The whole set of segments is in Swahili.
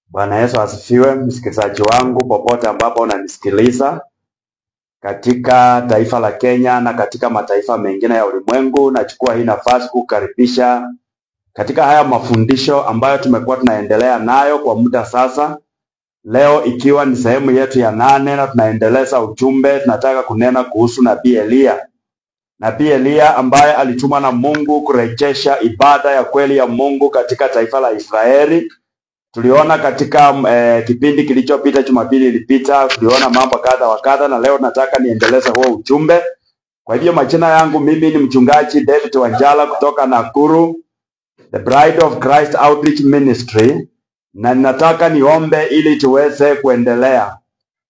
Bwana Yesu asifiwe, msikilizaji wangu popote ambapo unanisikiliza katika taifa la Kenya na katika mataifa mengine ya ulimwengu. Nachukua hii nafasi kukaribisha katika haya mafundisho ambayo tumekuwa tunaendelea nayo kwa muda sasa. Leo ikiwa ni sehemu yetu ya 8 na tunaendeleza ujumbe. Tunataka kunena kuhusu Nabii Elia. Nabii Elia ambaye alitumwa na Mungu kurejesha ibada ya kweli ya Mungu katika taifa la Israeli. Tuliona katika kipindi kilichopita, Jumapili ilipita, tuliona mambo kadha wa kadha, na leo nataka niendeleze huo ujumbe. Kwa hivyo majina yangu mimi ni mchungaji David Wanjala kutoka Nakuru, The Bride of Christ Outreach Ministry, na ninataka niombe ili tuweze kuendelea.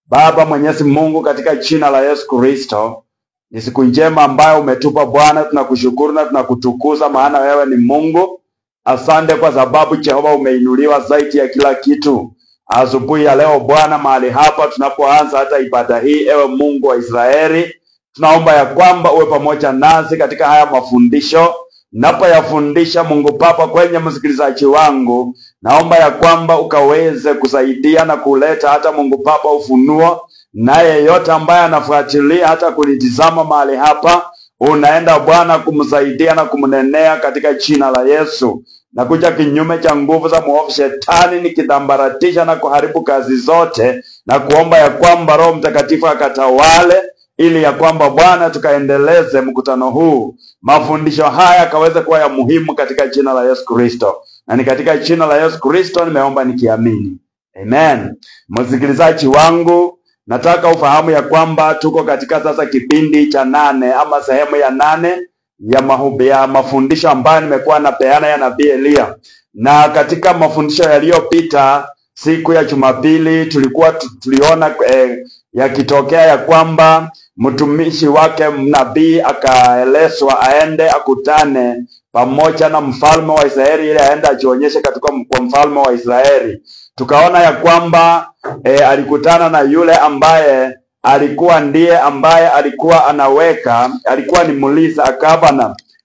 Baba Mwenyezi Mungu, katika jina la Yesu Kristo, ni siku njema ambayo umetupa Bwana. Tunakushukuru na tunakutukuza maana wewe ni Mungu. Asante kwa sababu Jehova umeinuliwa zaidi ya kila kitu. Asubuhi ya leo Bwana, mahali hapa tunapoanza hata ibada hii, ewe Mungu wa Israeli, tunaomba ya kwamba uwe pamoja nasi katika haya mafundisho. Napoyafundisha Mungu Baba kwenye msikilizaji wangu, naomba ya kwamba ukaweze kusaidia na kuleta hata Mungu Baba ufunuo, na yeyote ambaye anafuatilia hata kunitizama mahali hapa, unaenda Bwana kumsaidia na kumnenea katika jina la Yesu. Na kuja kinyume cha nguvu za mwovu Shetani, nikidhambaratisha na kuharibu kazi zote, na kuomba ya kwamba Roho Mtakatifu akatawale, ili ya kwamba Bwana tukaendeleze mkutano huu, mafundisho haya kaweze kuwa ya muhimu katika jina la Yesu Kristo. Na ni katika jina la Yesu Kristo nimeomba nikiamini. Amen. Msikilizaji wangu, nataka ufahamu ya kwamba tuko katika sasa kipindi cha 8 ama sehemu ya 8 ya mafundisho ambayo nimekuwa napeana ya Nabii Elia. Na katika mafundisho yaliyopita siku ya Jumapili tuliona yakitokea ya kwamba mtumishi wake nabii akaelezwa aende akutane pamoja na mfalme wa Israeli, ili aende ajionyeshe katika kwa mfalme wa Israeli. Tukaona ya kwamba alikutana na yule ambaye alikuwa ndiye ambaye alikuwa anaweka, alikuwa ni mulisa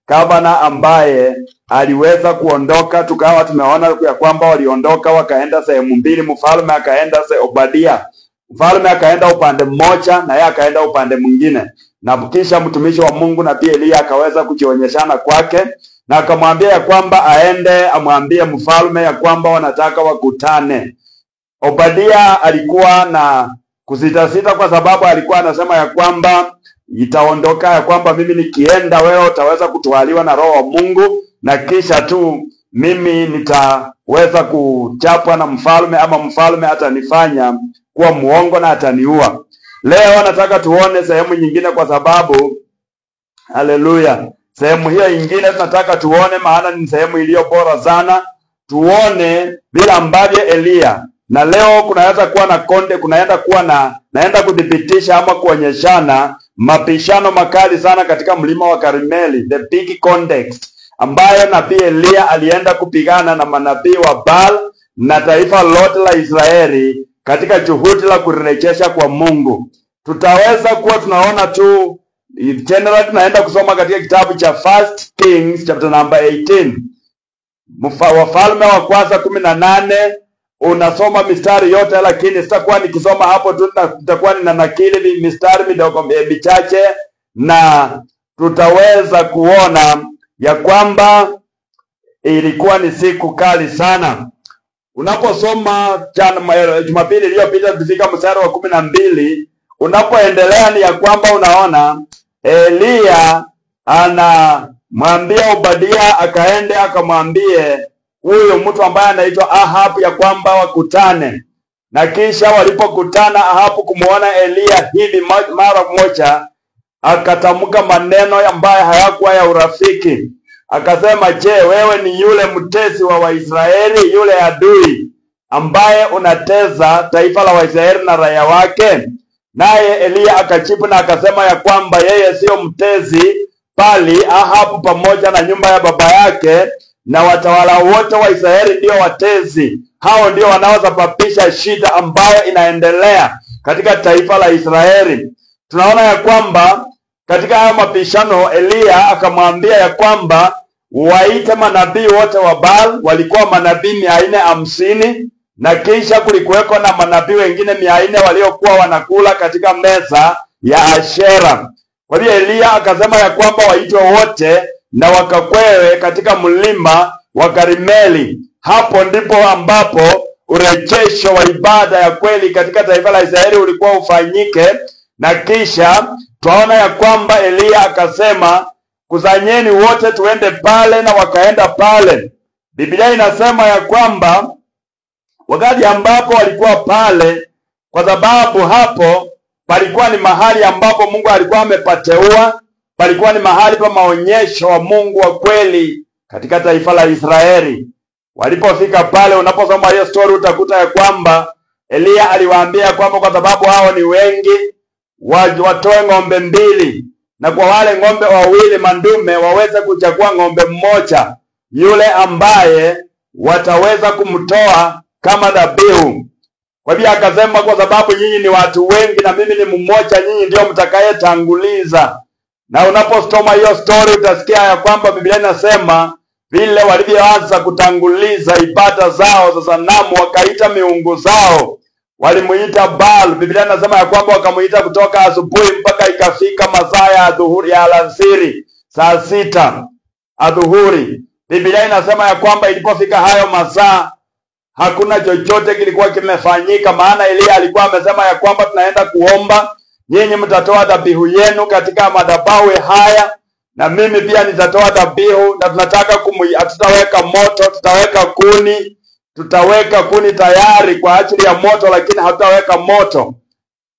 gavana ambaye aliweza kuondoka. Tukawa tumeona ya kwamba waliondoka wakaenda sehemu mbili. Mfalme akaenda Obadia, mfalme akaenda upande mmoja na yeye akaenda upande mwingine, na kisha mtumishi wa Mungu Nabii Elia akaweza kujionyeshana kwake na akamwambia ya kwamba aende amwambie mfalme ya kwamba wanataka wakutane. Obadia alikuwa na kusitasita kwa sababu alikuwa anasema ya kwamba itaondoka, ya kwamba mimi nikienda wewe utaweza kutwaliwa na Roho wa Mungu, na kisha tu mimi nitaweza kuchapwa na mfalme, ama mfalme atanifanya kuwa muongo na ataniua. Leo nataka tuone sehemu nyingine, kwa sababu haleluya, sehemu hiyo nyingine tunataka tuone, maana ni sehemu iliyo bora sana. Tuone bila ambavyo Elia, na leo kunaweza kuwa na kunaenda kuwa naenda kudhibitisha ama kuonyeshana mapishano makali sana katika mlima wa Karmeli, the big context ambayo Nabii Elia alienda kupigana na manabii wa Baal na taifa lote la Israeli katika juhudi la kurejesha kwa Mungu. Tutaweza kuwa tunaona tu generally, tunaenda kusoma katika kitabu cha 1 Kings chapter number 18, Wafalme wa kwanza 18. Unasoma mistari yote, lakini sitakuwa nikisoma hapo tu, nitakuwa ninanakili mistari midogo michache, na tutaweza kuona ya kwamba ilikuwa ni siku kali sana. Unaposoma Jumapili iliyopita kufika mstari wa 12, unapoendelea ni ya kwamba unaona Elia anamwambia Obadia akaende akamwambie huyo mtu ambaye anaitwa Ahab ya kwamba wakutane. Na kisha walipokutana, Ahab kumuona Elia hivi mara moja akatamka maneno ambayo hayakuwa ya urafiki. Akasema, je, wewe ni yule mtesi wa Waisraeli, yule adui ambaye unateza taifa la Waisraeli na raia wake? Naye Elia akajibu na akasema ya kwamba yeye sio mtezi, bali Ahab pamoja na nyumba ya baba yake na watawala wote wa Israeli ndio watezi. Hao ndio wanaosababisha shida ambayo inaendelea katika taifa la Israeli. Tunaona ya kwamba katika haya mapishano Elia akamwambia ya kwamba waite manabii wote wa Baal. Walikuwa manabii 450, na kisha kulikuweko na manabii wengine 400 waliokuwa wanakula katika meza ya Ashera. Kwa hiyo Eliya akasema ya kwamba waitwe wote na wakakwewe katika mlima wa Karmeli. Hapo ndipo ambapo urejesho wa ibada ya kweli katika taifa la Israeli ulikuwa ufanyike. Na kisha twaona ya kwamba Eliya akasema, kusanyeni wote tuende pale, na wakaenda pale. Biblia inasema ya kwamba wakati ambapo walikuwa pale, kwa sababu hapo palikuwa ni mahali ambapo Mungu alikuwa amepateua, palikuwa ni mahali pa maonyesho wa Mungu wa kweli katika taifa la Israeli. Walipofika pale, unaposoma hiyo story utakuta ya kwamba Eliya aliwaambia kwamba kwa sababu hao ni wengi, watoe ng'ombe 2, na kwa wale ng'ombe 2 mandume waweze kuchagua ng'ombe mmoja, yule ambaye wataweza kumtoa kama dhabihu. Kwa hivyo akasema, kwa sababu nyinyi ni watu wengi na mimi ni mmoja, nyinyi ndio mtakayetanguliza. Na unaposoma hiyo story utasikia ya kwamba Biblia inasema vile walivyoanza kutanguliza ibada zao za sanamu, wakaita miungu zao, walimuita Baal. Biblia inasema ya kwamba wakamuita kutoka asubuhi mpaka ikafika masaa ya adhuhuri, ya alasiri, saa 6 adhuhuri. Biblia inasema ya kwamba ilipofika hayo masaa hakuna chochote kilikuwa kimefanyika, maana Eliya alikuwa amesema ya kwamba tunaenda kuomba, nyinyi mtatoa dhabihu yenu katika madhabahu haya, na mimi pia nitatoa dhabihu, na tunataka tutaweka moto, tutaweka kuni tayari kwa ajili ya moto, lakini hatutaweka moto.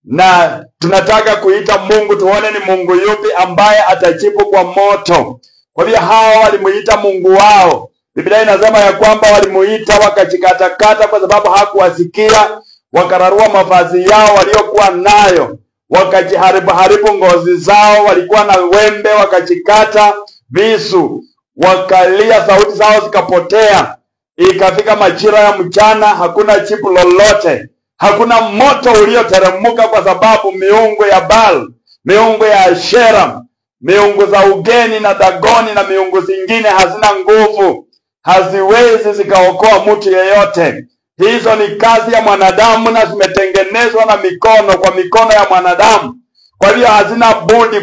Na tunataka kuita Mungu, tuone ni Mungu yupi ambaye atajibu kwa moto. Kwa hivyo hao walimuita Mungu wao. Biblia inasema ya kwamba walimuita wakajikatakata kwa sababu hakuwasikia, wakararua mavazi yao waliokuwa nayo, wakajiharibu ngozi zao, walikuwa na wembe wakajikata visu, wakalia, sauti zao zikapotea. Ikafika majira ya mchana, hakuna jibu lolote, hakuna moto ulioteremka, kwa sababu miungu ya Baal, miungu ya Ashera, miungu za ugeni na Dagoni na miungu zingine hazina nguvu, haziwezi zikaokoa mtu yeyote. Hizo ni kazi ya mwanadamu na zimetengenezwa na mikono, kwa mikono ya mwanadamu. Kwa hiyo hazina budi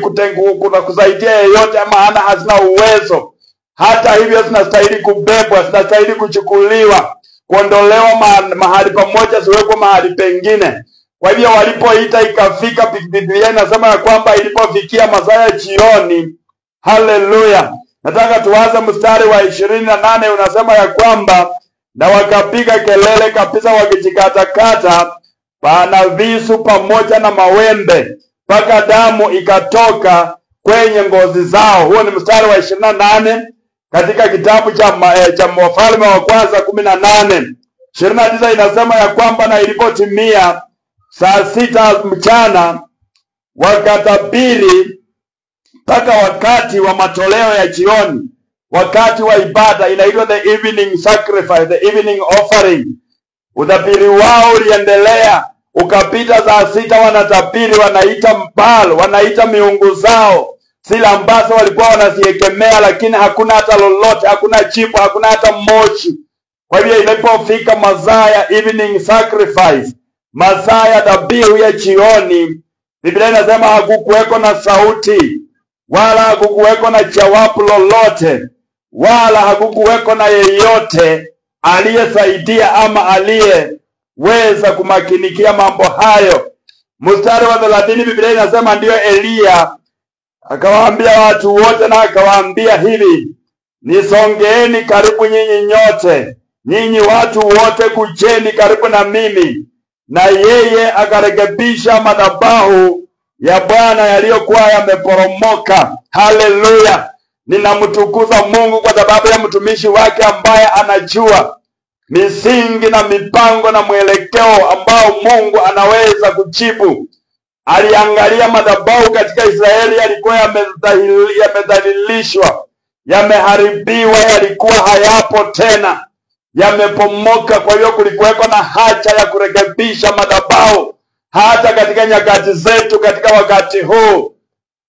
kusaidia yeyote, maana hazina uwezo. Hata hivyo zinastahili kubebwa, zinastahili kuchukuliwa, kuondolewa mahali pamoja ziwekwe mahali pengine. Kwa hivyo walipoita ikafika, Biblia inasema ya kwamba ilipofikia masaa ya jioni, haleluya. Nataka tuanze mstari wa 28, unasema ya kwamba na wakapiga kelele kabisa wakijikatakata na visu pamoja na mawembe, mpaka damu ikatoka kwenye ngozi zao. Huo ni mstari wa 28 katika kitabu cha Wafalme wa Kwanza 18. 29 inasema ya kwamba na ilipotimia saa 6 mchana wakatabiri mpaka wakati wa matoleo ya jioni, wakati wa ibada inaitwa the evening sacrifice, the evening offering. Utabiri wao uliendelea ukapita saa 6, wanatabiri, wanaita Baal, wanaita miungu zao zile ambazo walikuwa wanaziekemea, lakini hakuna hata lolote, hakuna jibu, hakuna hata moshi. Kwa hivyo ilipofika masaa ya evening sacrifice, masaa ya dhabihu ya jioni, Biblia inasema hakukuweko na sauti, wala hakukuweko na jawabu lolote, wala hakukuweko na yeyote aliyesaidia ama aliyeweza kumakinikia mambo hayo. Mstari wa 30 Biblia inasema ndiyo Eliya akawaambia watu wote, na akawaambia hivi, nisongeeni karibu nyinyi nyote, nyinyi watu wote kujeni karibu na mimi. Na yeye akarekebisha madhabahu ya Bwana yaliyokuwa yameporomoka. Haleluya. Ninamtukuza Mungu kwa sababu ya mtumishi wake ambaye anajua misingi na mipango na mwelekeo ambao Mungu anaweza kujibu. Aliangalia madhabahu katika Israeli yalikuwa yamedhalilishwa, yameharibiwa, yalikuwa hayapo tena, yamepomoka. Kwa hiyo kulikuweko na haja ya kurekebisha madhabahu. Hata katika nyakati zetu, katika wakati huu,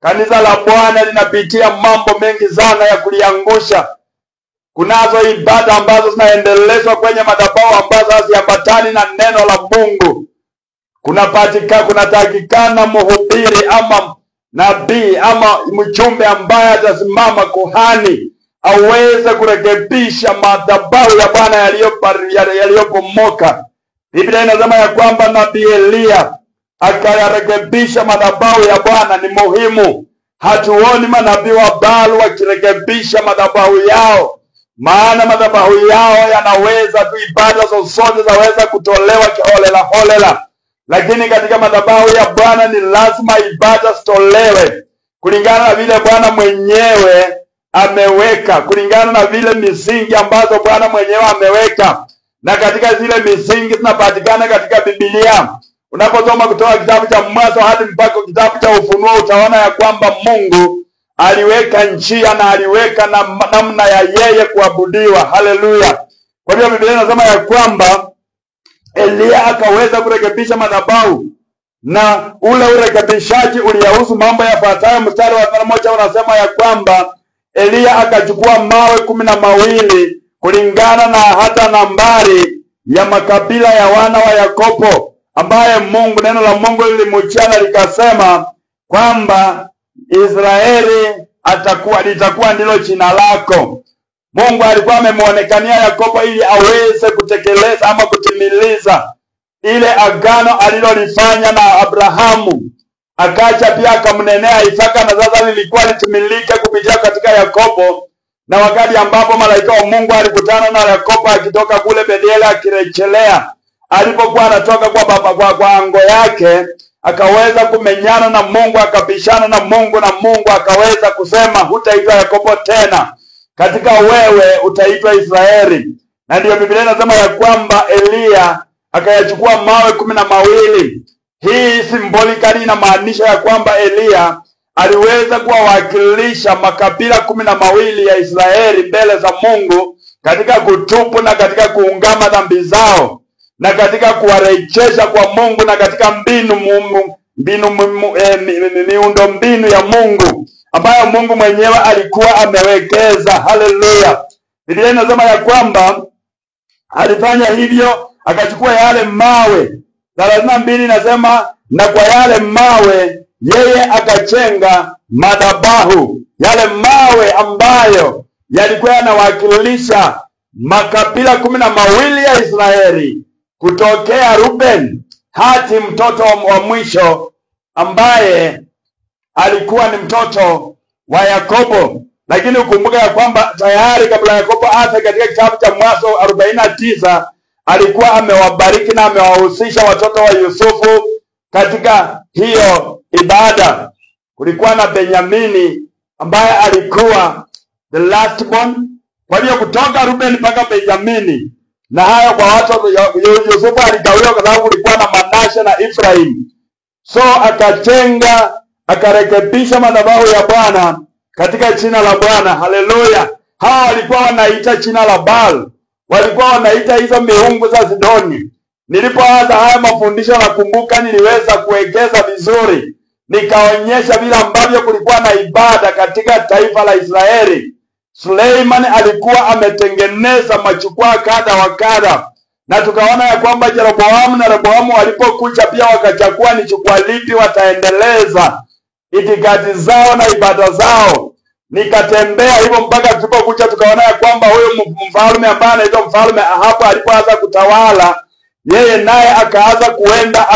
kanisa la Bwana linapitia mambo mengi sana ya kuliangusha, Kunazo ibada ambazo zinaendelezwa kwenye madhabahu ambazo haziambatani na neno la Mungu. Kunatakikana mhubiri ama nabii ama mjumbe ambaye atasimama, kuhani, aweze kurekebisha madhabahu ya Bwana yaliyopomoka. Biblia inasema ya kwamba nabii Elia akayarekebisha madhabahu ya Bwana. Ni muhimu. Hatuoni manabii wa Baal wakirekebisha madhabahu yao, maana madhabahu yao yanaweza tu, ibada zozote zaweza kutolewa kiholela. Lakini katika madhabahu ya Bwana ni lazima ibada zitolewe kulingana na vile Bwana mwenyewe ameweka, kulingana na vile misingi ambazo Bwana mwenyewe ameweka. Na katika zile misingi zinapatikana katika Biblia. Unaposoma kutoka kitabu cha Mwanzo hadi mpaka kitabu cha Ufunuo, utaona ya kwamba Mungu aliweka njia na aliweka namna ya yeye kuabudiwa. Haleluya. Kwa hiyo Biblia inasema ya kwamba Elia akaweza kurekebisha madhabahu, na ule urekebishaji uliyahusu mambo yafuatayo. Mstari wa 1 unasema ya kwamba Elia akachukua mawe 12 kulingana na hata nambari ya makabila ya wana wa Yakobo, ambaye Mungu, neno la Mungu lilimchana likasema kwamba Israeli litakuwa ndilo jina lako. Mungu alikuwa amemuonekania Yakobo ili aweze kutekeleza ama kutimiliza ile agano alilolifanya na Abrahamu. Akaja pia akamnenea Isaka, na sasa lilikuwa litimilike kupitia katika Yakobo. Na wakati ambapo malaika wa Mungu alikutana na Yakobo akitoka kule Betheli akirejelea, alipokuwa anatoka kwa ango yake, akaweza kumenyana na Mungu, akapishana na Mungu, na Mungu akaweza kusema, hutaitwa Yakobo tena, katika wewe utaitwa Israeli. Na ndiyo Biblia inasema ya kwamba Elia akayachukua mawe 12. Hii symbolically inamaanisha ya kwamba Elia aliweza kuwakilisha makabila 12 ya Israeli mbele za Mungu katika kutubu na katika kuungama dhambi zao, na katika kuwarejesha kwa Mungu, na katika miundo mbinu ya Mungu ambayo Mungu mwenyewe alikuwa amewekeza. Haleluya. Biblia inasema ya kwamba alifanya hivyo, akachukua yale mawe. 32 inasema na kwa yale mawe yeye akajenga madhabahu. Yale mawe ambayo yalikuwa yanawakilisha makabila 12 ya Israeli, kutokea Ruben hadi mtoto wa mwisho ambaye alikuwa ni mtoto wa Yakobo. Lakini ukumbuka ya kwamba tayari kabla Yakobo afe, katika kitabu cha Mwanzo 49 alikuwa amewabariki na amewahusisha watoto wa Yusufu katika hiyo ibada. Kulikuwa na Benyamini ambaye alikuwa the last born. Kwa hiyo kutoka Ruben mpaka Benyamini, na hayo kwa watoto Yusufu aligawiwa kwa sababu kulikuwa na Manase na Ephraim. So akarekebisha madhabahu ya Bwana katika jina la Bwana. Haleluya. Hawa walikuwa wanaita jina la Baal, walikuwa wanaita hizo miungu za Sidoni. Nilipoanza haya mafundisho, nakumbuka niliweza kuegeza vizuri, nikaonyesha vile ambavyo kulikuwa na ibada katika taifa la Israeli. Suleiman alikuwa ametengeneza majukwaa kadha wa kadha, na tukaona ya kwamba Jeroboamu na Rehoboamu walipokuja pia wakachagua ni jukwaa lipi wataendeleza itikadi zao na ibada zao. Nikatembea hivyo mpaka tulipokuja tukaona ya kwamba huyo mfalme ambaye anaitwa mfalme Ahabu alipoanza kutawala, yeye naye akaanza kuenda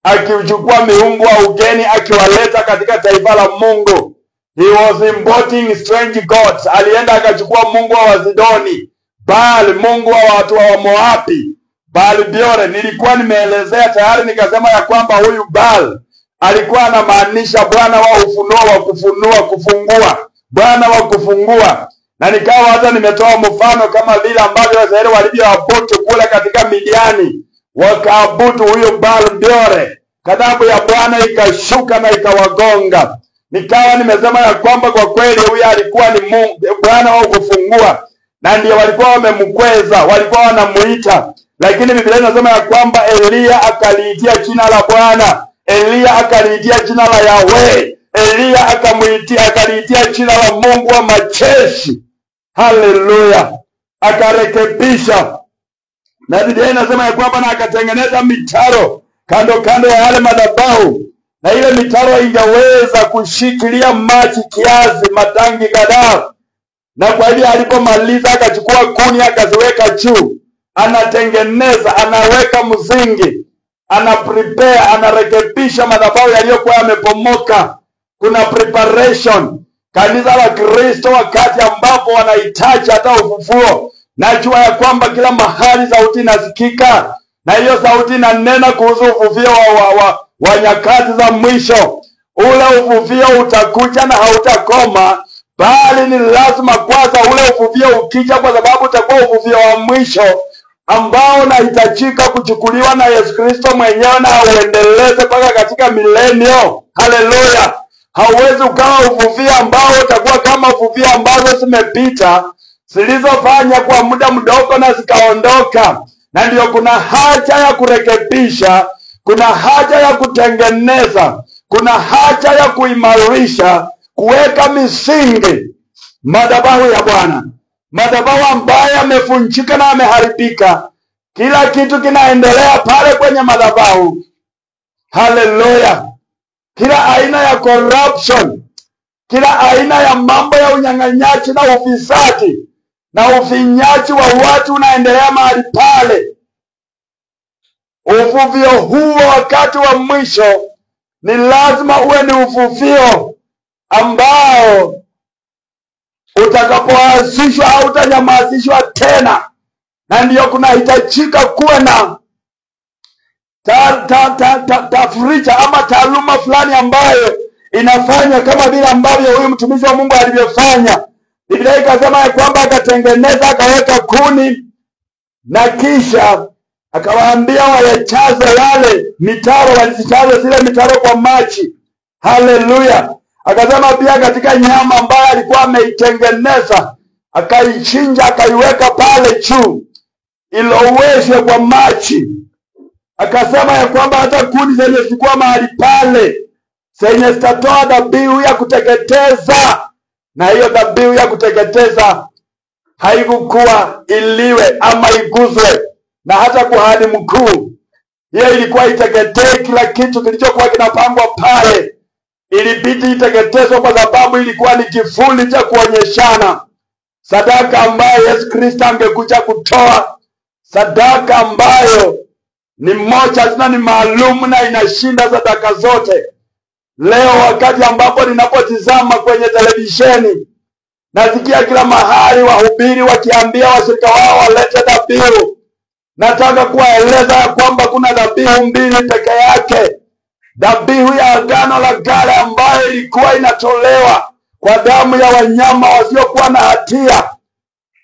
akichukua miungu wa ugeni akiwaleta katika taifa la Mungu. He was importing strange gods. Alienda akachukua mungu wa Wasidoni, Baal, mungu wa watu wa Moabi, Baal Biore. Nilikuwa nimeelezea tayari nikasema ya kwamba huyu Baal alikuwa anamaanisha Bwana wa ufunuo, wa kufunua, kufungua, Bwana wa kufungua. Na nikawa hata nimetoa mfano kama vile ambavyo Waisraeli walivyoabudu kule katika Midiani, wakaabudu huyo Baal Biore, ghadhabu ya Bwana ikashuka na ikawagonga. Nikawa nimesema ya kwamba kwa kweli huyu alikuwa ni Mungu, Bwana wa kufungua, na ndio walikuwa wamemkweza, walikuwa wanamuita. Lakini Biblia inasema ya kwamba Elia akaliitia jina la Bwana, Elia akaliitia jina la Yahweh, Elia akaliitia jina la Mungu wa majeshi. Haleluya. Akarekebisha. Na Biblia inasema ya kwamba na akatengeneza mitaro kando kando ya yale madhabahu, na ile mitaro ingeweza kushikilia maji kiasi matangi kadhaa. Na kwa hivyo alipomaliza akachukua kuni akaziweka juu, anatengeneza, anaweka msingi, prepare, anarekebisha madhabahu yaliyokuwa yamepomoka. Kuna preparation. Kanisa la Kristo wakati ambapo wanahitaji hata ufufuo, najua ya kwamba kila mahali sauti inasikika, na hiyo sauti inanena kuhusu ufufio wa nyakati za mwisho. Ule ufufio utakuja na hautakoma, bali ni lazima kwanza ule ufufio ukija, kwa sababu utakuwa ufufio wa mwisho ambao unahitajika kuchukuliwa na Yesu Kristo mwenyewe na uendeleze mpaka katika milenio. Haleluya. Hauwezi ukawa ufufio ambao utakuwa kama ufufio ambazo zimepita, zilizofanya kwa muda mdogo na zikaondoka. Na ndio kuna haja ya kurekebisha, kuna haja ya kutengeneza, kuna haja ya kuimarisha, kuweka misingi madhabahu ya Bwana. Madhabahu ambayo yamefunjika na yameharibika, kila kitu kinaendelea pale kwenye madhabahu. Haleluya. Kila aina ya corruption, kila aina ya mambo ya unyang'anyaji na ufisadi na ufinyaji wa watu unaendelea mahali pale. Ufufio huo wakati wa mwisho ni lazima uwe ni ufufio ambao utakapoanzishwa au utanyamazishwa tena. Na ndiyo kunahitajika kuwe na tafrija ama taaluma fulani ambayo inafanya kama vile ambavyo huyu mtumishi wa Mungu alivyofanya. Biblia ikasema ya kwamba akatengeneza, akaweka kuni, na kisha akawaambia wayachaze yale mitaro, walizichaze zile mitaro kwa maji. Haleluya. Akasema pia katika nyama ambayo alikuwa ameitengeneza, akaichinja, akaiweka pale juu iloweshwe kwa maji. Akasema ya kwamba hata kuni zenye zilikuwa mahali pale, zenye zitatoa dhabihu ya kuteketeza, na hiyo dhabihu ya kuteketeza haikukuwa iliwe ama iguzwe na hata kuhani mkuu. Hiyo ilikuwa iteketee kila kitu kilichokuwa kinapangwa pale. Ilibidi iteketezwe kwa sababu ilikuwa ni kivuli cha kuonyeshana sadaka ambayo Yesu Kristo angekuja kutoa, sadaka ambayo ni moja tena ni maalum na inashinda sadaka zote. Leo wakati ambapo ninapotizama kwenye televisheni, nasikia kila mahali wahubiri wakiambia washirika wao walete dhabihu. Nataka kuwaeleza ya kwamba kuna dhabihu mbili peke yake. Dhabihu ya Agano la Kale ambayo ilikuwa inatolewa kwa damu ya wanyama wasiokuwa na hatia.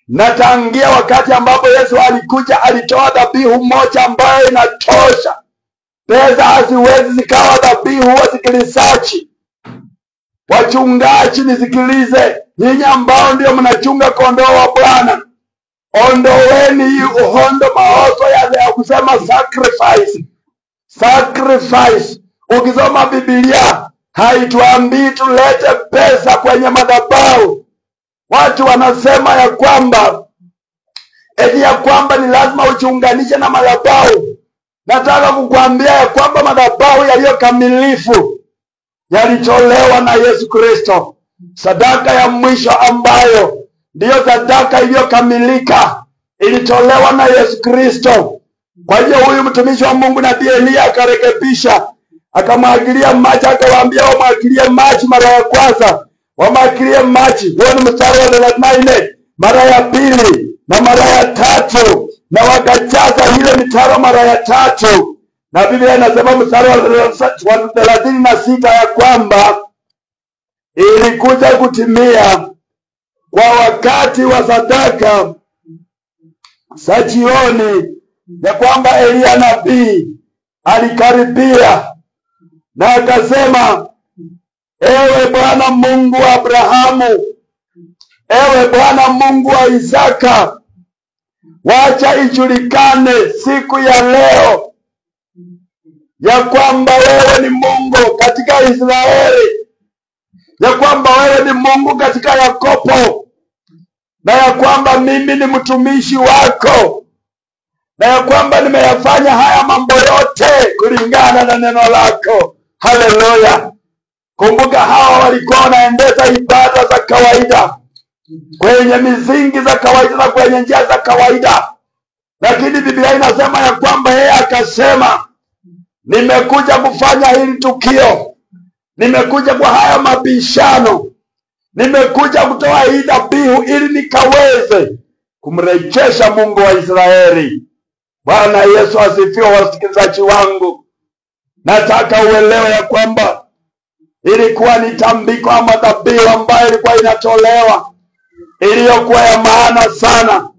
Na tangia wakati ambapo Yesu alikuja, alitoa dhabihu moja ambayo inatosha. Pesa haziwezi zikawa dhabihu. Wasikilizaji, wachungaji, nisikilize, nyinyi ambao ndio mnachunga kondoo wa Bwana, ondoweni uhondo maozo ya kusema sacrifice. Sacrifice. Ukisoma Biblia haituambii tulete pesa kwenye madhabahu. Watu wanasema ya kwamba ni lazima uchiunganishe na madhabahu. Nataka kukuambia ya kwamba madhabahu yaliyokamilifu yalitolewa na Yesu Kristo. Sadaka ya mwisho ambayo ndiyo sadaka iliyokamilika ilitolewa na Yesu Kristo. Kwa hiyo huyu mtumishi wa Mungu nabii Elia akarekebisha, akamwagilia maji, akawaambia wamwagilie maji mara ya kwanza, wamwagilie maji. Huo ni mstari wa 34. Mara ya pili na mara ya tatu, na wakajaza ile mitaro mara ya tatu. Na Biblia inasema mstari wa 36 ya kwamba ilikuja kutimia kwa wakati wa sadaka za jioni, ya kwamba Elia nabii alikaribia na akasema, ewe Bwana Mungu wa Abrahamu, ewe Bwana Mungu wa Isaka, wacha ijulikane siku ya leo ya kwamba wewe ni Mungu katika Israeli, ya kwamba wewe ni Mungu katika Yakobo, na ya kwamba mimi ni mtumishi wako, na ya kwamba nimeyafanya haya mambo yote kulingana na neno lako. Haleluya. Kumbuka hawa walikuwa wanaendesha ibada za kawaida kwenye misingi za kawaida na kwenye njia za kawaida, lakini Biblia inasema ya kwamba yeye akasema, nimekuja kufanya hili tukio, nimekuja kwa haya mabishano, nimekuja kutoa hii dhabihu ili nikaweze kumrejesha Mungu wa Israeli. Bwana Yesu asifiwe. Wasikilizaji wangu, nataka uelewe ya kwamba ilikuwa ni tambiko ama dhabihu ambayo ilikuwa inatolewa, iliyokuwa ya maana sana,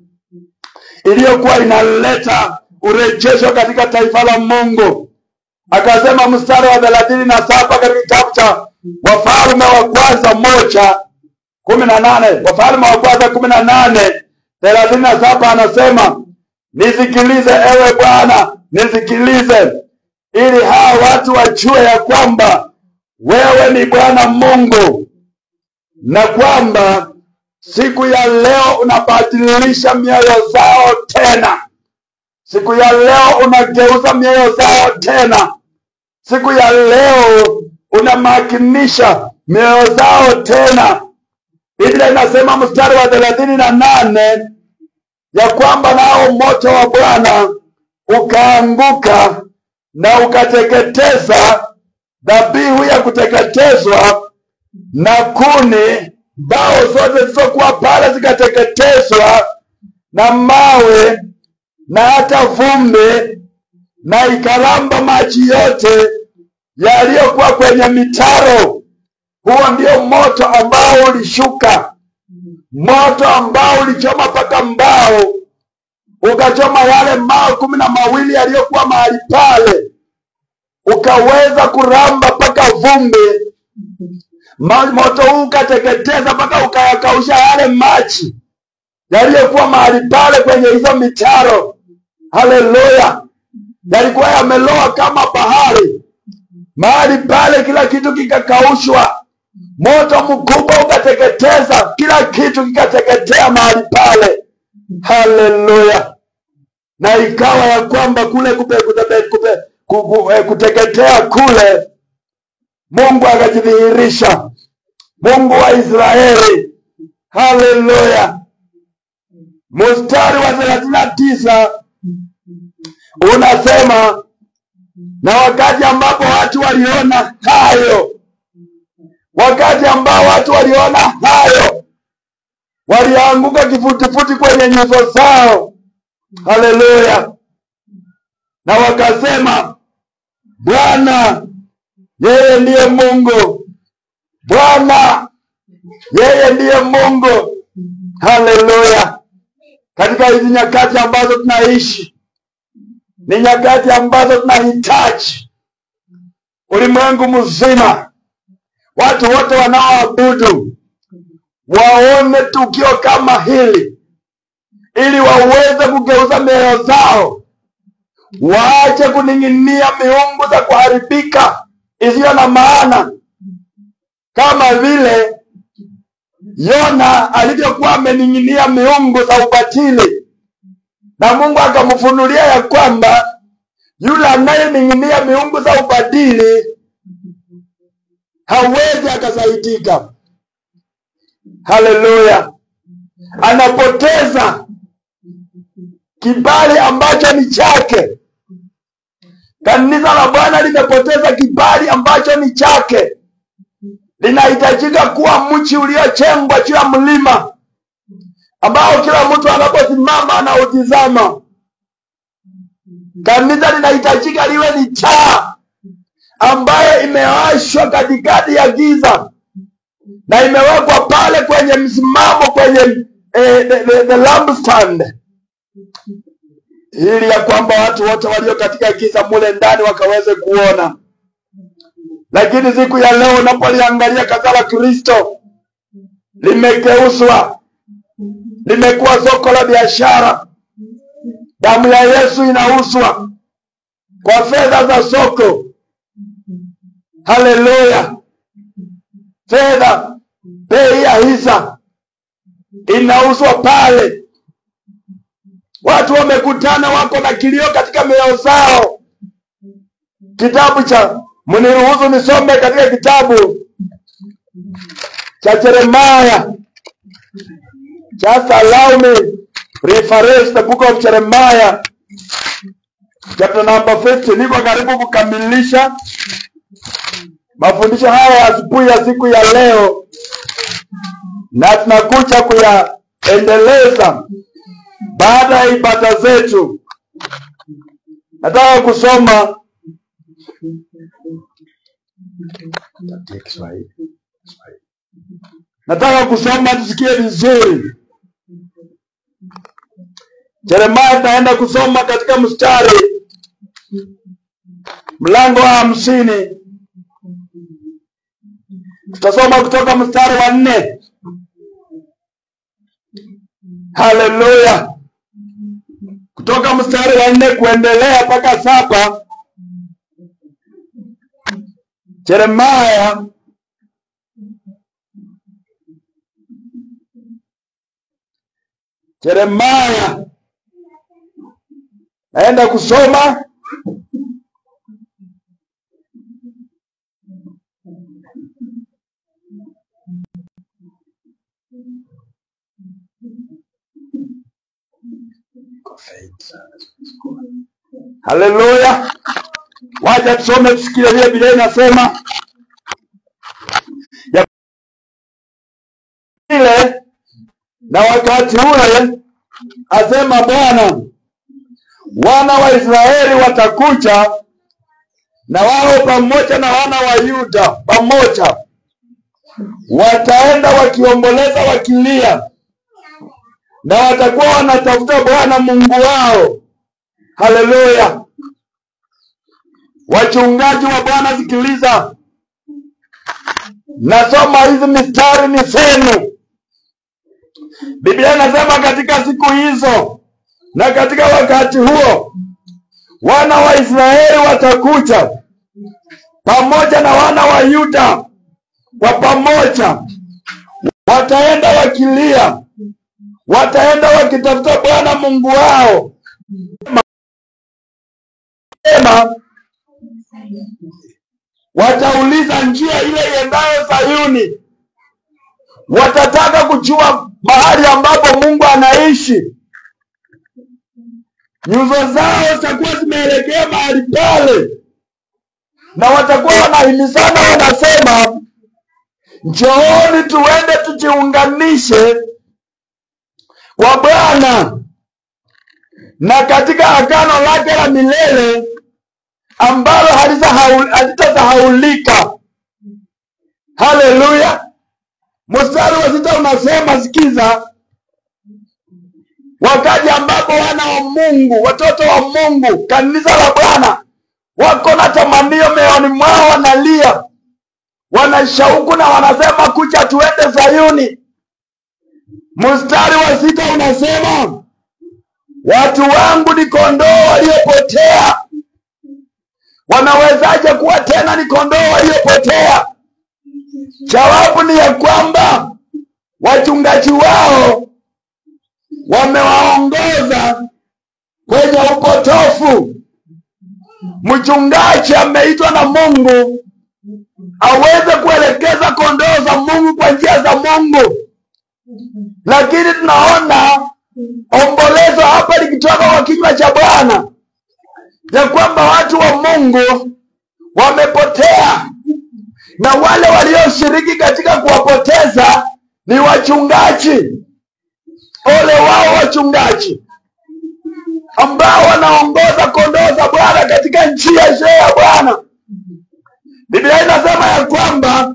iliyokuwa inaleta urejesho katika taifa la Mungu. Akasema mstari wa 37 katika kitabu cha Wafalme wa Kwanza 1:18, Wafalme wa Kwanza 18:37, anasema, nisikilize ewe Bwana, nisikilize, ili hawa watu wajue ya kwamba wewe ni Bwana Mungu, na kwamba siku ya leo unabadilisha mioyo zao tena. Siku ya leo unageuza mioyo zao tena. Siku ya leo unamakinisha mioyo zao tena. Biblia inasema mstari wa 38 ya kwamba nao moto wa Bwana ukaanguka na ukateketeza dhabihu ya kuteketezwa na kuni, mbao zote zilizokuwa pale zikateketezwa, na mawe na hata vumbi, na ikaramba maji yote yaliyokuwa kwenye mitaro. Huo ndio moto ambao ulishuka, moto ambao ulichoma mpaka mbao, ukachoma yale mawe 12 yaliyokuwa mahali pale, ukaweza kuramba mpaka vumbi. Moto huu ukateketeza mpaka ukayakausha yale maji yaliyokuwa mahali pale kwenye hizo mitaro. Haleluya. Yalikuwa yameloa kama bahari mahali pale, kila kitu kikakaushwa. Moto mkubwa ukateketeza kila kitu, kikateketea mahali pale. Haleluya. Na ikawa ya kwamba kule kuteketea kule, Mungu akajidhihirisha, Mungu wa Israeli. Haleluya. Mstari wa 39 unasema, na wakati ambapo watu waliona hayo, wakati ambao watu waliona hayo, walianguka kifutifuti kwenye nyuso zao. Haleluya. Na wakasema, Bwana yeye ndiye Mungu, Bwana yeye ndiye Mungu. Haleluya. Katika hizi nyakati ambazo tunaishi, ni nyakati ambazo tunahitaji ulimwengu mzima, watu wote wanaoabudu waone tukio kama hili, ili waweze kugeuza mioyo zao, waache kuning'inia miungu za kuharibika isiyo na maana, kama vile Yona alivyokuwa amening'inia miungu za ubatili, na Mungu akamfunulia ya kwamba yule anayening'inia miungu za ubatili hawezi akasaidika. Haleluya. Anapoteza kibali ambacho ni chake. Kanisa la Bwana limepoteza kibali ambacho ni chake. Linahitajika kuwa mchi uliojengwa juu ya mlima, ambao kila mtu anaposimama anautizama. Kanisa linahitajika liwe ni taa ambayo imewashwa katikati ya giza, na imewekwa pale kwenye msimamo, kwenye the lampstand, ili ya kwamba watu wote walio katika giza mule ndani wakaweze kuona. Lakini siku ya leo unapoliangalia kanisa la Kristo, limegeuzwa, limekuwa soko la biashara. Damu ya Yesu inauzwa kwa fedha za soko. Haleluya. Fedha, bei ya hisa. inauzwa pale. Watu wamekutana, wako na kilio katika mioyo zao. Kitabu cha, mniruhusu nisome katika kitabu cha Jeremiah. Just allow me reference the book of Jeremiah chapter number 50. Niko karibu kukamilisha mafundisho haya asubuhi ya siku ya leo, na tunakuja kuyaendeleza baada ya ibada zetu. Nataka kusoma tusikie vizuri. Jeremiah taenda kusoma katika mlango wa 50. Tutasoma kutoka mstari wa 4. Haleluya. Kutoka mstari wa 4 kuendelea mpaka 7. Jeremiah naenda kusoma haleluya. Wacha tusome tusikie vile Biblia inasema. Ile na wakati ule, asema Bwana, wana wa Israeli watakuja, na wao pamoja na wana wa Yuda pamoja wataenda wakiomboleza wakilia, na watakuwa wanatafuta Bwana Mungu wao. Haleluya. Wachungaji wa Bwana, sikiliza. Nasoma hizi mistari ni zenu. Biblia inasema katika siku hizo na katika wakati huo, wana wa Israeli watakuja pamoja na wana wa Yuda kwa pamoja, wataenda wakilia, wataenda wakitafuta Bwana Mungu wao. Watauliza njia ile iendayo Sayuni. Watataka kujua mahali ambapo Mungu anaishi. Nyuso zao zitakuwa zimeelekea mahali pale, na watakuwa wanahimizana, wanasema, njooni tuende tujiunganishe kwa Bwana na katika agano lake la milele ambalo halitasahaulika. Haleluya. Mstari wa 6 unasema, sikiza, wakati ambapo wana wa Mungu, watoto wa Mungu, kanisa la Bwana, wako na tamanio mioyoni mwao, wanalia, wanashauku na wanasema, kuja tuende Sayuni. Mstari wa 6 unasema, watu wangu ni kondoo waliopotea. Wanawezaje kuwa tena ni kondoo waliopotea? Jawabu ni ya kwamba wachungaji wao wamewaongoza kwenye upotofu. Mchungaji ameitwa na Mungu aweze kuelekeza kondoo za Mungu kwa njia za Mungu, lakini tunaona ombolezo hapa likitoka kwa kinywa cha Bwana ya kwamba watu wa Mungu wamepotea, na wale walioshiriki katika kuwapoteza ni wachungaji. Ole wao wachungaji ambao wanaongoza kondoo za Bwana katika njia ya Bwana. Biblia inasema ya kwamba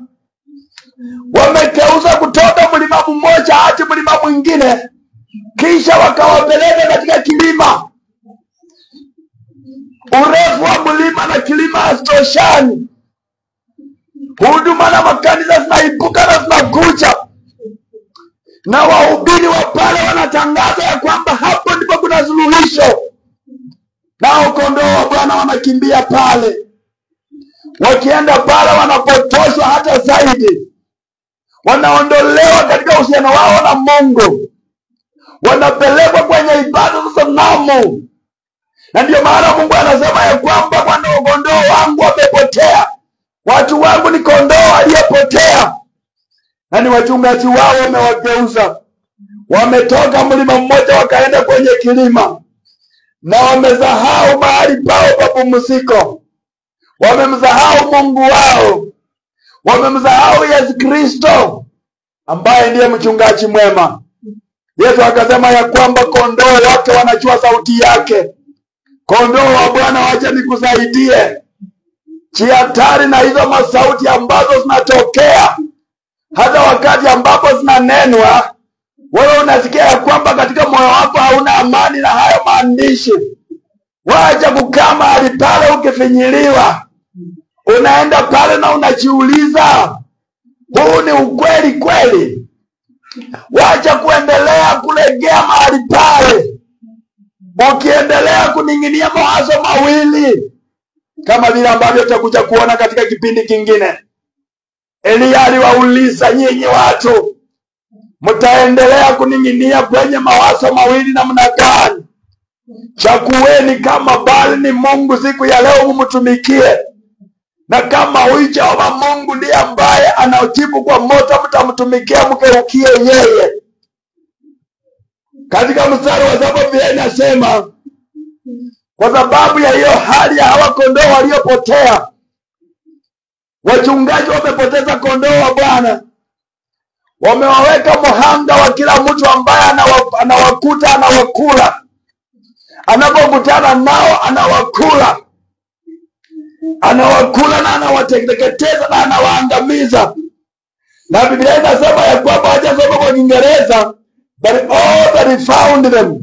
wamekeuza kutoka mlima mmoja hadi mlima mwingine, kisha wakawapeleka katika kilima. Urefu wa mlima na kilima hazitoshani. Huduma na makanisa zinaibuka na zinakuja, na wahubiri wa pale wanatangaza ya kwamba hapo ndipo kuna suluhisho, nao kondoo wa Bwana wanakimbia pale. Wakienda pale wanapotoshwa hata zaidi, wanaondolewa katika uhusiano wao na Mungu, wanapelekwa kwenye ibada za sanamu. Na ndio maana Mungu anasema ya kwamba kondoo wangu wamepotea. Watu wangu ni kondoo waliopotea, na ni wachungaji wao wamewageuza. Wametoka mlima mmoja wakaenda kwenye kilima, na wamesahau mahali pao pa pumziko. Wamemsahau Mungu wao, wamemsahau Yesu Kristo ambaye ndiye mchungaji mwema. Yesu akasema ya kwamba kondoo wake wanajua sauti yake. Kondoo wa Bwana, wacha nikusaidie. Jihatari na hizo masauti ambazo zinatokea hata wakati ambapo zinanenwa. Wewe unasikia ya kwamba katika moyo wako hauna amani na hayo maandishi. Wacha kukaa mahali pale ukifinyiliwa. Unaenda pale na unajiuliza, huu ni ukweli kweli? Wacha kuendelea kulegea mahali pale, ukiendelea kuning'inia mawazo mawili, kama vile ambavyo tutakuja kuona katika kipindi kingine. Elia aliwauliza, nyinyi watu mtaendelea kuning'inia kwenye mawazo mawili namna gani? Chagueni kama Baali ni Mungu siku ya leo mumtumikie, na kama huyu Jehova Mungu ndiye ambaye anajibu kwa moto, mtamtumikia mgeukie yeye. Katika mstari wa 7 Biblia inasema, kwa sababu ya hiyo hali ya hawa kondoo waliopotea, wachungaji wamepoteza kondoo wa Bwana. Wamewaweka mhanga wa kila mtu ambaye anawakuta anawakula. Anapokutana nao anawakula na anawateketeza na anawaangamiza. Na Biblia inasema ya kwamba, hajasoma kwa Kiingereza, but all that found them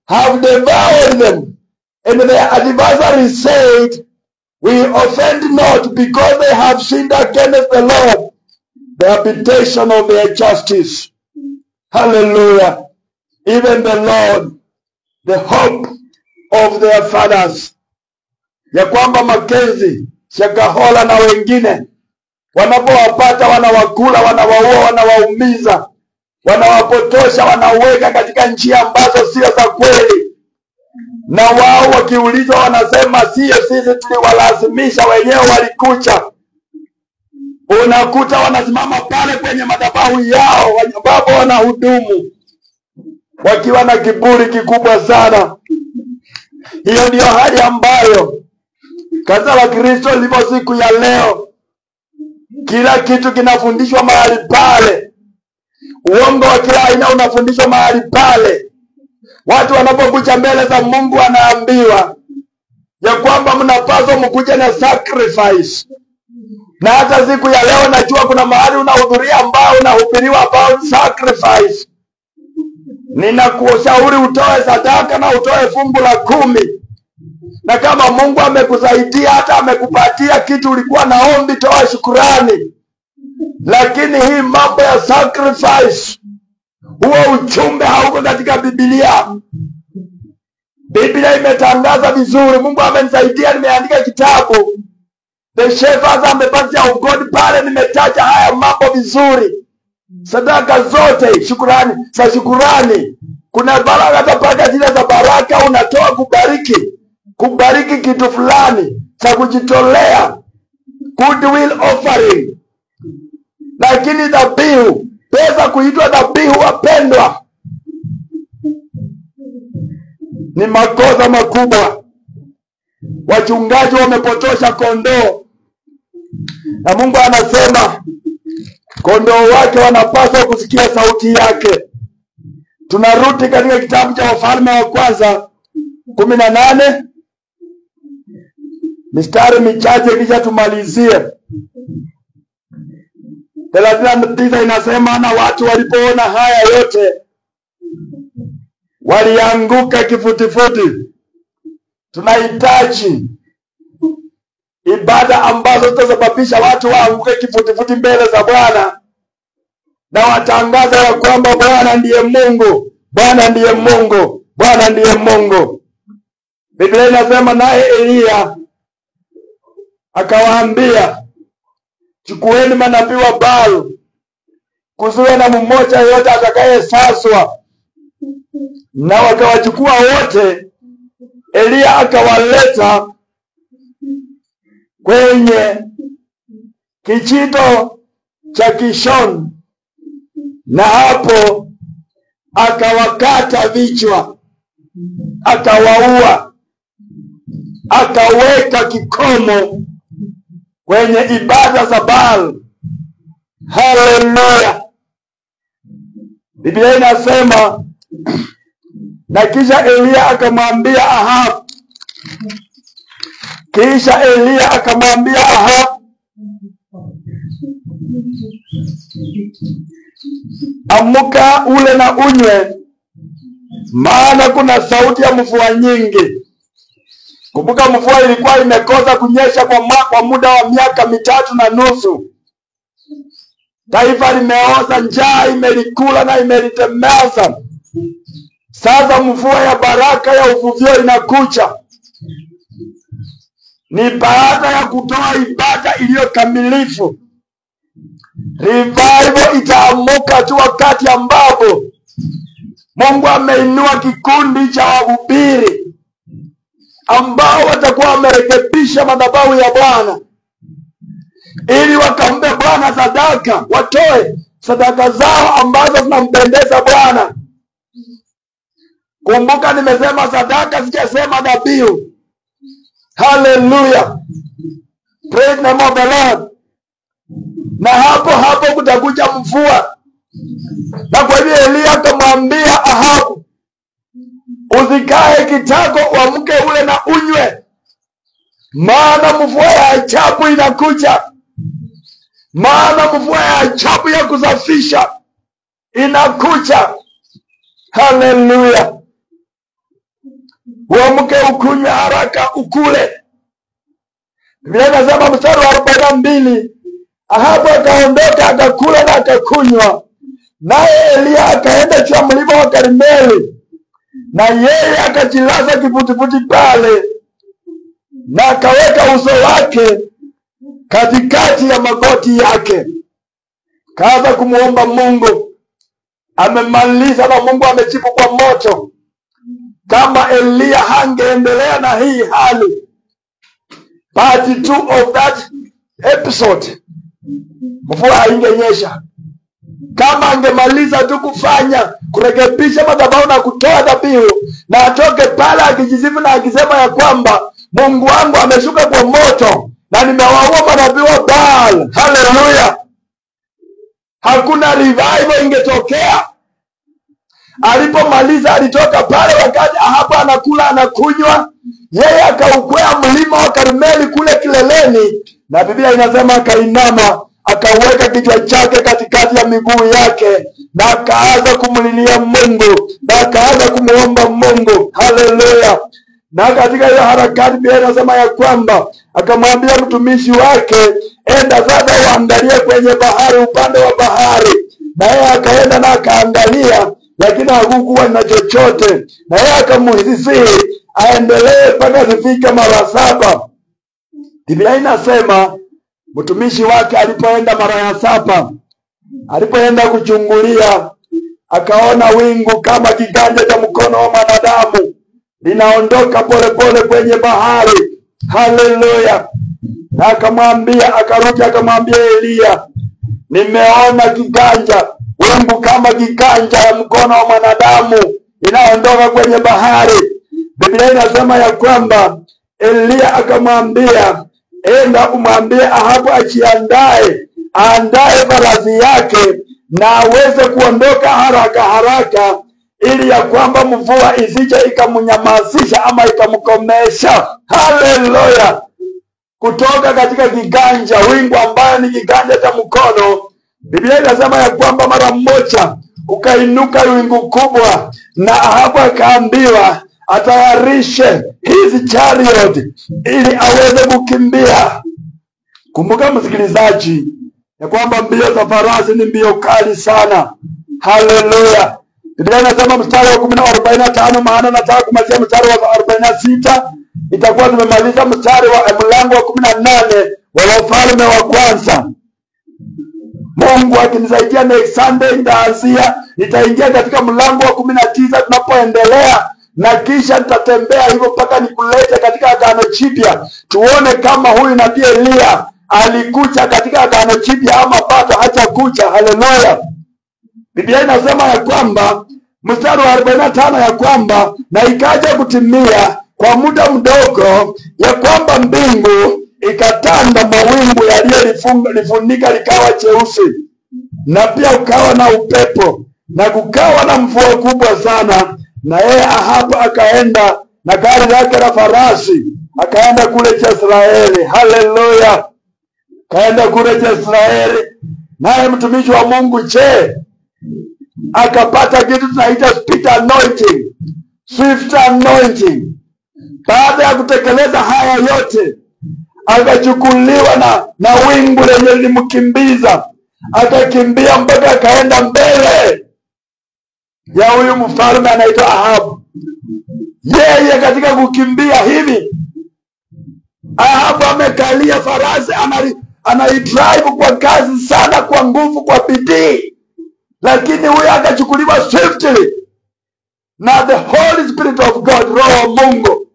have devoured them, and their adversaries said, we offend not, because they have sinned against the Lord, the habitation of their justice. Hallelujah. Even the Lord, the hope of their fathers. Ya kwamba Makenzi, Shakahola na wengine wanapowapata wanawakula, wanawaua, wanawaumiza, wanawapotosha, wanaweka katika njia ambazo sio za kweli. Na wao wakiulizwa wanasema, sio sisi tuliwalazimisha, wenyewe walikucha. Unakuta wanasimama pale kwenye madhabahu yao ambapo wanahudumu wakiwa na kiburi kikubwa sana. Hiyo ndio hali ambayo kanisa la Kristo lipo siku ya leo. Kila kitu kinafundishwa mahali pale. Uongo wa kila aina unafundishwa mahali pale. Watu wanapokuja mbele za Mungu wanaambiwa ya kwamba mnapaswa mkuje na sacrifice. Na hata siku ya leo najua kuna mahali unahudhuria ambao unahubiriwa about sacrifice. Ninakushauri utoe sadaka na utoe fungu la 10. Na kama Mungu amekusaidia, hata amekupatia kitu ulikuwa naombi, toa shukrani. Lakini hii mambo ya sacrifice, huo ujumbe hauko katika Biblia. Biblia imetangaza vizuri. Mungu amenisaidia, nimeandika kitabu The Shepherds and the Paths of God. Pale nimetaja haya mambo vizuri. Sadaka zote, shukrani, za shukrani. Kuna baraka, hata paka zile za baraka unatoa kubariki kitu fulani, cha kujitolea, goodwill offering. Lakini dhabihu, pesa kuitwa dhabihu, wapendwa, ni makosa makubwa. Wachungaji wamepotosha kondoo, na Mungu anasema kondoo wake wanapaswa kusikia sauti yake. Tunarudi katika kitabu cha Wafalme wa Kwanza 18 mistari michache kisha tumalizie. 39 inasema, na watu walipoona haya yote walianguka kifutifuti. Tunahitaji ibada ambazo zitasababisha watu waanguke kifutifuti mbele za Bwana, na watangaza ya kwamba Bwana ndiye Mungu, Bwana ndiye Mungu, Bwana ndiye Mungu. Biblia inasema, naye Elia akawaambia, chukueni manabii wa Baal kusiwe na mmoja yote atakayesaswa. Na wakawachukua wote, Elia akawaleta kwenye kijito cha Kishoni, na hapo akawakata vichwa, akawaua, akaweka kikomo kwenye ibada za Baal. Haleluya! Biblia inasema, na kisha Elia akamwambia Ahabu, amuka ule na unywe, maana kuna sauti ya mvua nyingi. Kumbuka mvua ilikuwa imekosa kunyesha kwa muda wa miaka 3.5. Taifa limeoza, njaa imelikula na imelitemeza. Sasa mvua ya baraka ya uvuvio inakuja. Ni baada ya kutoa ibada iliyokamilifu. Revival itaamuka tu wakati ambapo Mungu ameinua kikundi cha wahubiri ambao watakuwa wamerekebisha madhabahu ya Bwana, ili wakampe Bwana sadaka, watoe sadaka zao ambazo zinampendeza Bwana. Kumbuka nimesema sadaka, sijasema dhabihu. Hallelujah. Praise the name of the Lord. Na hapo kutakuja mvua. Na kwa hivyo Elia akamwambia Ahabu, usikae kitako, uamke ule na unywe, maana mvua ya ajabu inakuja. Maana mvua ya ajabu ya kusafisha inakuja. Haleluya. Uamke ukunywe haraka ukule. Biblia inasema mstari wa 42, Ahabu akaondoka akakula na akakunywa, naye Elia akaenda juu ya mlima wa Karmeli, na yeye akajilaza kifudifudi pale, na akaweka uso wake katikati ya magoti yake, kaanza kumuomba Mungu. Amemaliza na Mungu amejibu kwa moto. Kama Elia hangeendelea na hii hali, part 2 of that episode, mvua haingenyesha. Kama angemaliza tu kufanya kurekebisha madhabahu na kutoa dhabihu, na atoke pale akijisifu na akisema ya kwamba Mungu wangu ameshuka kwa moto na nimewaua manabii wa Baal, haleluya, hakuna revival ingetokea. Alipomaliza alitoka pale, wakati Ahabu anakula anakunywa, yeye akaukwea mlima wa Karmeli kule kileleni, na Biblia inasema akainama, akaweka kichwa chake katikati ya miguu yake, na akaanza kumlilia Mungu, na akaanza kumuomba Mungu. Haleluya. Na katika hiyo harakati Biblia inasema ya kwamba akamwambia mtumishi wake, enda sasa uangalie kwenye bahari, upande wa bahari. Na yeye akaenda na akaangalia, lakini hakukuwa na chochote. Na yeye akamuhisi aendelee mpaka zifike mara 7. Biblia inasema mtumishi wake alipoenda mara ya 7, alipoenda kuchungulia, akaona wingu kama kiganja cha mkono wa mwanadamu linaondoka polepole kwenye bahari. Haleluya. Na akamwambia, akarudi akamwambia Elia, nimeona kiganja, wingu kama kiganja ya mkono wa mwanadamu inaondoka kwenye bahari. Biblia inasema ya kwamba Elia akamwambia, enda umwambie Ahabu ajiandae, aandae farasi yake na aweze kuondoka haraka, ili ya kwamba mvua isije ikamnyamazisha ama ikamkomesha. Haleluya. Kutoka katika kiganja, wingu ambayo ni kiganja cha mkono, Biblia inasema ya kwamba mara moja ukainuka wingu kubwa, na Ahabu akaambiwa atayarishe hizi chariot ili aweze kukimbia. Kumbuka msikilizaji, ya kwamba mbio za farasi ni mbio kali sana. Haleluya. Biblia inasema mstari wa 45, maana nataka kumalizia mstari wa 46, itakuwa tumemaliza mstari wa mlango wa 18 wa Wafalme wa Kwanza. Mungu akinisaidia next Sunday nitaingia katika mlango wa 19 tunapoendelea, na kisha nitatembea hivyo mpaka nikulete katika Agano Jipya tuone kama huyu nabii Elia alikuja katika Agano Jipya ama bado hajakuja. Haleluya. Biblia inasema ya kwamba mstari wa 45 ya kwamba na ikaja kutimia kwa muda mdogo ya kwamba mbingu ikatanda mawingu yaliyolifunika likawa cheusi, na pia ukawa na upepo na kukawa na mvua kubwa sana, na yeye Ahabu akaenda na gari lake la farasi akaenda kule Israeli. Haleluya. Kaenda kule Israeli, naye mtumishi wa Mungu akapata kitu tunaita speed anointing, swift anointing. Baada ya kutekeleza haya yote, akachukuliwa na wingu lenye lilimkimbiza, akakimbia mpaka akaenda mbele ya huyu mfalme anaitwa Ahabu. Yeye katika kukimbia hivi, Ahabu amekalia farasi, anaidrive kwa kasi sana, kwa nguvu, kwa bidii, lakini huyu akachukuliwa swiftly na the Holy Spirit of God, Roho wa Mungu,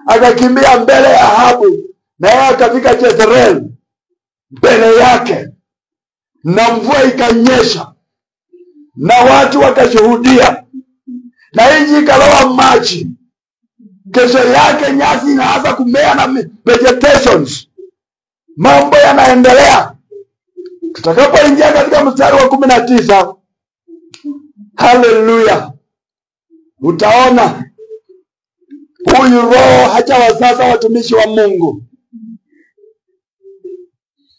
akakimbia mbele ya Ahabu, na yeye akafika Jezreel mbele yake, na mvua ikanyesha na watu wakashuhudia, na nchi ikalowa maji. Kesho yake nyasi inaanza kumea na vegetations, mambo yanaendelea. Tutakapoingia katika mstari wa 19, haleluya, utaona huyu roho hajawa sasa watumishi wa Mungu,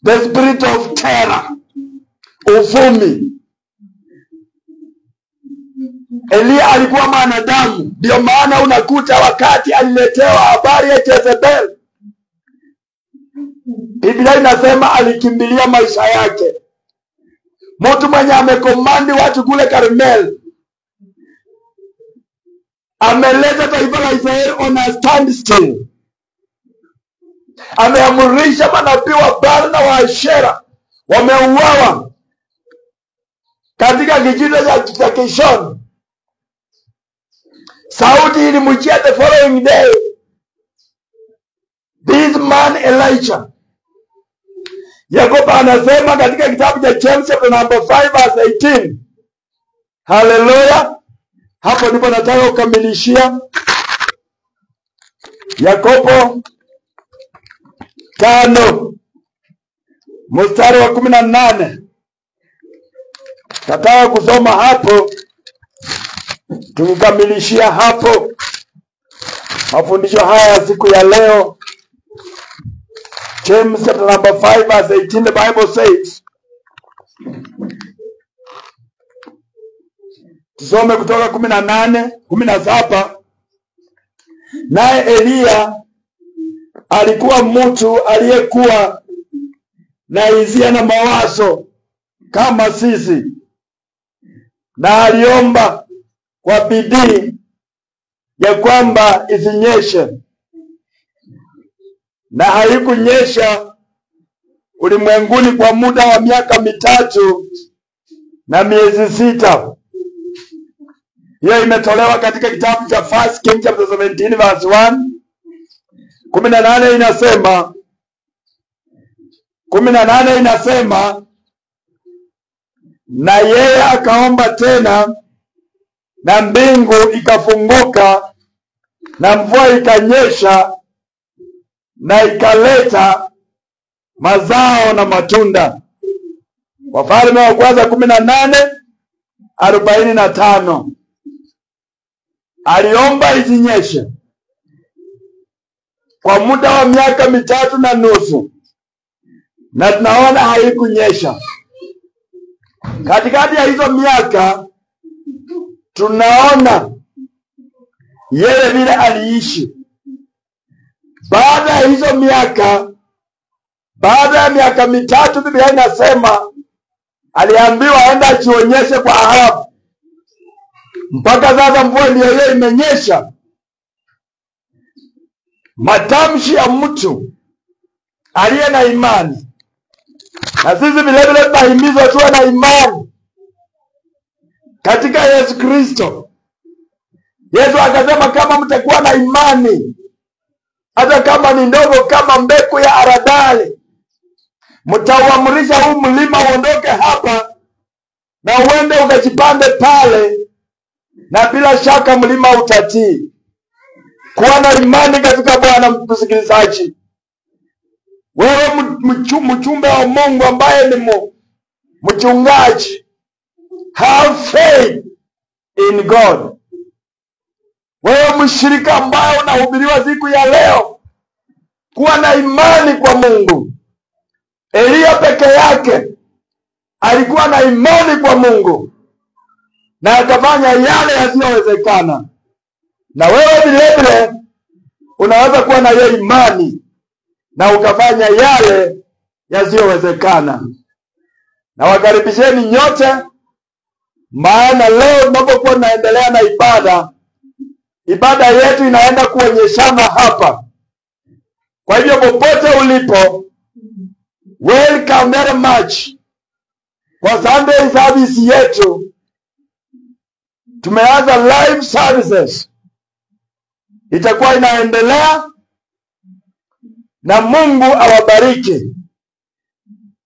the spirit of terror, uvumi. Elia alikuwa mwanadamu, ndio maana unakuta wakati aliletewa habari ya Jezebel, Biblia inasema alikimbilia maisha yake. Mtu mwenye amekomandi watu kule Karmel, ameleta taifa la Israeli on a standstill. Ameamurisha manabii wa Baal na wa Ashera wameuawa katika kijiji cha Kishon. Sauti ilimjia the following day, this man Elijah. Yakobo anasema katika kitabu cha James chapter number 5 verse 18. Haleluya. Hapo ndipo nataka kukamilishia. Yakobo 5 mstari wa 18. Nataka kusoma hapo, tukikamilishia hapo mafundisho haya siku ya leo. James chapter number 5 verse 18, the Bible says, tusome kutoka 17. Naye Elia alikuwa mtu aliyekuwa na hisia na mawazo kama sisi, na aliomba kwa bidii ya kwamba isinyeshe, na haikunyesha ulimwenguni kwa muda wa miaka 3 na miezi 6. Hiyo imetolewa katika kitabu cha 1 Kings chapter 17 verse 1. 18 inasema, na yeye akaomba tena, na mbingu ikafunguka, na mvua ikanyesha, na ikaleta mazao na matunda. Wafalme wa kwanza 18:45. Aliomba isinyeshe kwa muda wa miaka 3.5, na tunaona haikunyesha. Katikati ya hizo miaka tunaona yeye vile aliishi. Baada ya hizo miaka, baada ya miaka 3, Biblia inasema aliambiwa aenda ajionyeshe kwa Ahabu. Mpaka sasa mvua ndio yeye imenyesha. Matamshi ya mtu aliye na imani Na sisi vile vile tunahimizwa tuwe na imani katika Yesu Kristo. Yesu akasema kama mtakuwa na imani, hata kama ni ndogo kama mbegu ya haradali, mtauamrisha huu mlima uondoke hapa na uende ukajipande pale, na bila shaka mlima utatii. Kuwa na imani katika Bwana. Msikilizaji, wewe mchumbe wa Mungu ambaye ni mchungaji, have faith in God. Wewe mshirika ambaye unahubiriwa siku ya leo, kuwa na imani kwa Mungu. Elia peke yake alikuwa na imani kwa Mungu na akafanya yale yasiyowezekana. Na wewe vile vile unaweza kuwa na hiyo imani na ukafanya yale yasiyowezekana. Na wakaribisheni nyote, maana leo tunapokuwa tunaendelea na ibada yetu inaenda kuonyeshana hapa. Kwa hivyo popote ulipo, welcome very much kwa Sunday service yetu. Tumeanza live services, itakuwa inaendelea, na Mungu awabariki.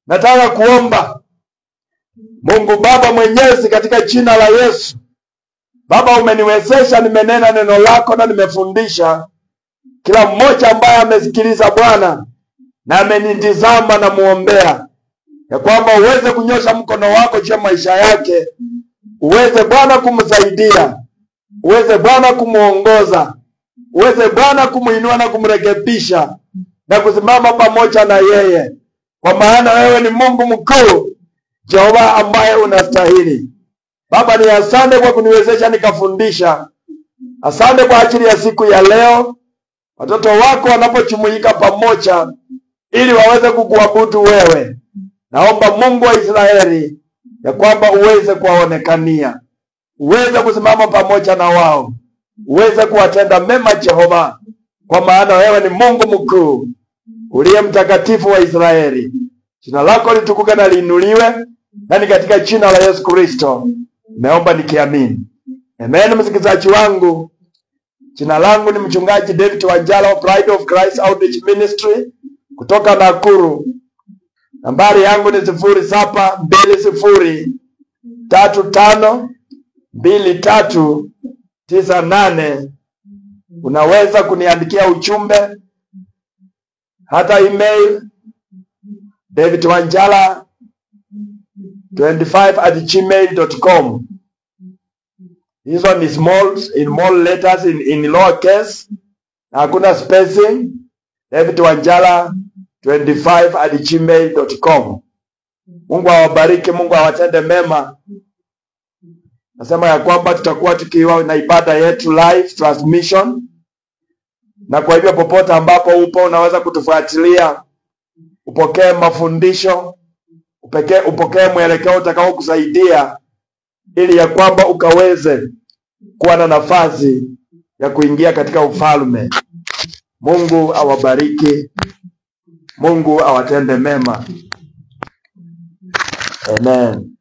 Nataka kuomba. Mungu Baba Mwenyezi, katika jina la Yesu, Baba umeniwezesha, nimenena neno lako na nimefundisha kila mmoja ambaye amesikiliza Bwana na amenitazama, na muombea ya kwamba uweze kunyosha mkono wako juu ya maisha yake, uweze Bwana kumsaidia, uweze Bwana kumuongoza, uweze Bwana kumuinua na kumrekebisha na kusimama pamoja na yeye, kwa maana wewe ni Mungu mkuu, Jehova ambaye unastahili. Baba, ni asante kwa kuniwezesha nikafundisha. Asante kwa ajili ya siku ya leo, watoto wako wanapojumuika pamoja ili waweze kukuabudu wewe. Naomba Mungu wa Israeli ya kwamba uweze kuwaonekania, uweze kusimama pamoja na wao, uweze kuwatenda mema Jehova, kwa maana wewe ni Mungu mkuu, uliye mtakatifu wa Israeli. Jina lako litukuke na liinuliwe, na ni katika jina la Yesu Kristo naomba nikiamini. Amen. Msikilizaji wangu, jina langu ni mchungaji David Wanjala wa Pride of Christ Outreach Ministry kutoka Nakuru. Nambari yangu ni 0720352398. Unaweza kuniandikia ujumbe, hata email davidwanjala25@gmail.com. This one is in small letters, in lower case, na hakuna spacing. davidwanjala25@gmail.com. Mungu awabariki, Mungu awatende mema. Nasema ya kwamba tutakuwa tukiwa na ibada yetu live transmission, na kwa hivyo popote ambapo upo unaweza kutufuatilia, upokee mafundisho, upokee mwelekeo utakao kusaidia ili ya kwamba ukaweze kuwa na nafasi ya kuingia katika ufalme. Mungu awabariki, Mungu awatende mema. Amen.